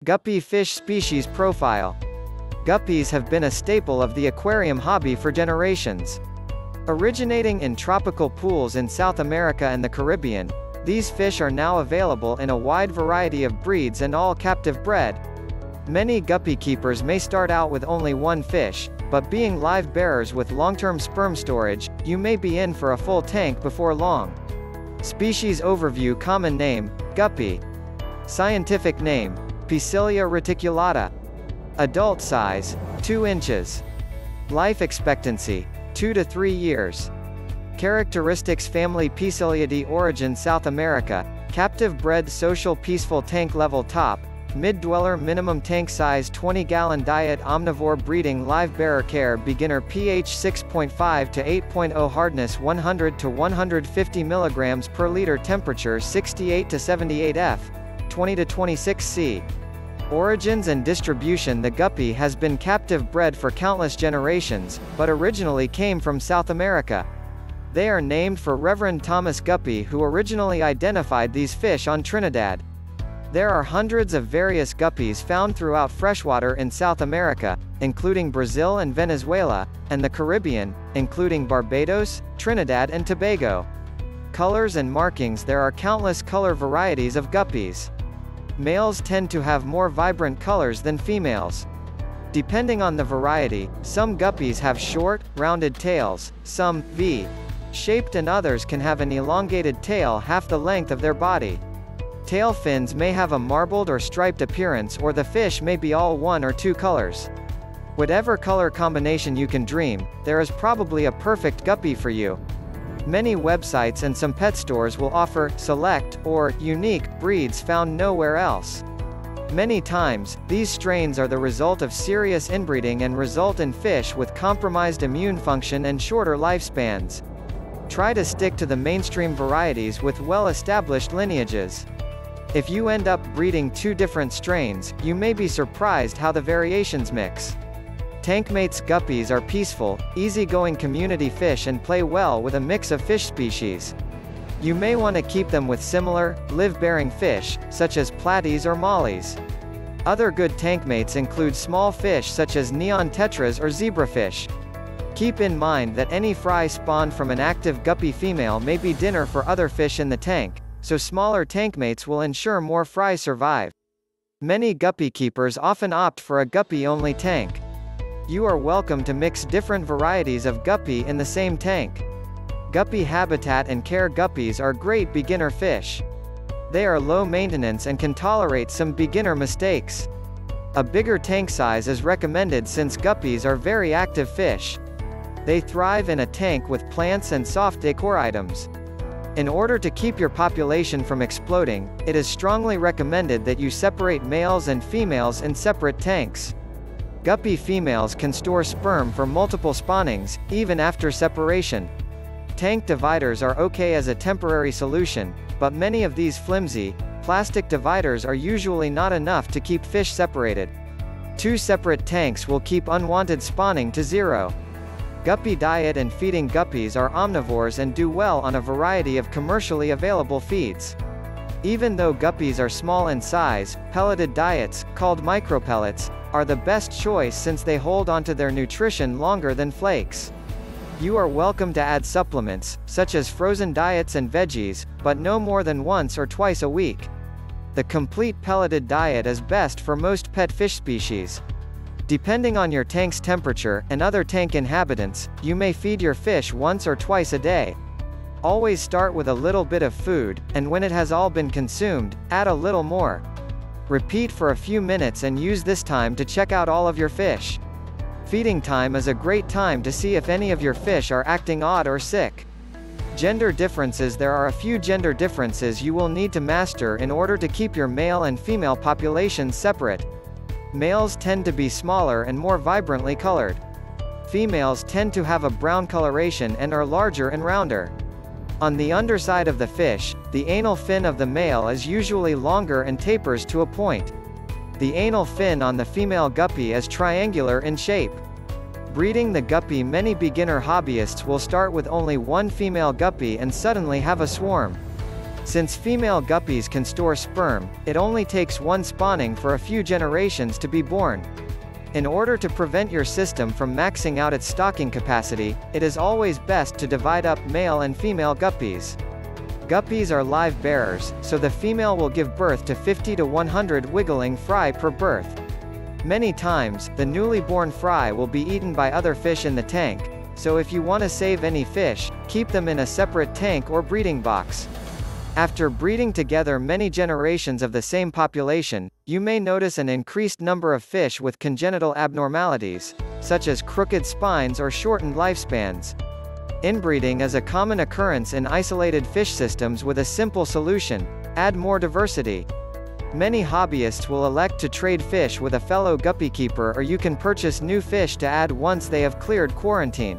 Guppy fish species profile. Guppies have been a staple of the aquarium hobby for generations. Originating in tropical pools in South America and the Caribbean, these fish are now available in a wide variety of breeds and all captive-bred. Many guppy keepers may start out with only one fish, but being live bearers with long-term sperm storage, you may be in for a full tank before long. Species overview. Common name, guppy. Scientific name, Poecilia reticulata. Adult size, 2 inches. Life expectancy, 2 to 3 years. Characteristics. Family Poeciliidae. Origin South America, captive-bred, social, peaceful, tank level top, mid-dweller, minimum tank size 20-gallon diet, omnivore, breeding, live bearer care, beginner, pH 6.5 to 8.0, hardness 100 to 150 mg per liter, temperature 68 to 78 F, 20 to 26 C. Origins and distribution. The guppy has been captive-bred for countless generations, but originally came from South America. They are named for Reverend Thomas Guppy, who originally identified these fish on Trinidad. There are hundreds of various guppies found throughout freshwater in South America, including Brazil and Venezuela, and the Caribbean, including Barbados, Trinidad and Tobago. Colors and markings. There are countless color varieties of guppies. Males tend to have more vibrant colors than females. Depending on the variety, some guppies have short, rounded tails, some V-shaped, and others can have an elongated tail half the length of their body. Tail fins may have a marbled or striped appearance, or the fish may be all one or two colors. Whatever color combination you can dream, there is probably a perfect guppy for you. Many websites and some pet stores will offer select or unique breeds found nowhere else. Many times, these strains are the result of serious inbreeding and result in fish with compromised immune function and shorter lifespans. Try to stick to the mainstream varieties with well-established lineages. If you end up breeding 2 different strains, you may be surprised how the variations mix. Tankmates. Guppies are peaceful, easygoing community fish and play well with a mix of fish species. You may want to keep them with similar, live-bearing fish, such as platies or mollies. Other good tankmates include small fish such as neon tetras or zebrafish. Keep in mind that any fry spawned from an active guppy female may be dinner for other fish in the tank, so smaller tankmates will ensure more fry survive. Many guppy keepers often opt for a guppy-only tank. You are welcome to mix different varieties of guppy in the same tank. Guppy habitat and care. Guppies are great beginner fish. They are low maintenance and can tolerate some beginner mistakes. A bigger tank size is recommended since guppies are very active fish. They thrive in a tank with plants and soft decor items. In order to keep your population from exploding, it is strongly recommended that you separate males and females in separate tanks. Guppy females can store sperm for multiple spawnings, even after separation. Tank dividers are okay as a temporary solution, but many of these flimsy, plastic dividers are usually not enough to keep fish separated. 2 separate tanks will keep unwanted spawning to 0. Guppy diet and feeding. Guppies are omnivores and do well on a variety of commercially available feeds. Even though guppies are small in size, pelleted diets, called micropellets, are the best choice since they hold onto their nutrition longer than flakes. You are welcome to add supplements, such as frozen diets and veggies, but no more than once or twice a week. The complete pelleted diet is best for most pet fish species. Depending on your tank's temperature and other tank inhabitants, you may feed your fish once or twice a day. Always start with a little bit of food, and when it has all been consumed, add a little more. Repeat for a few minutes and use this time to check out all of your fish. Feeding time is a great time to see if any of your fish are acting odd or sick. Gender differences. There are a few gender differences you will need to master in order to keep your male and female populations separate. Males tend to be smaller and more vibrantly colored. Females tend to have a brown coloration and are larger and rounder. On the underside of the fish, the anal fin of the male is usually longer and tapers to a point. The anal fin on the female guppy is triangular in shape. Breeding the guppy. Many beginner hobbyists will start with only one female guppy and suddenly have a swarm. Since female guppies can store sperm, it only takes one spawning for a few generations to be born. In order to prevent your system from maxing out its stocking capacity, it is always best to divide up male and female guppies. Guppies are live bearers, so the female will give birth to 50 to 100 wiggling fry per birth. Many times, the newly born fry will be eaten by other fish in the tank, so if you want to save any fish, keep them in a separate tank or breeding box. After breeding together many generations of the same population, you may notice an increased number of fish with congenital abnormalities, such as crooked spines or shortened lifespans. Inbreeding is a common occurrence in isolated fish systems with a simple solution: add more diversity. Many hobbyists will elect to trade fish with a fellow guppy keeper, or you can purchase new fish to add once they have cleared quarantine.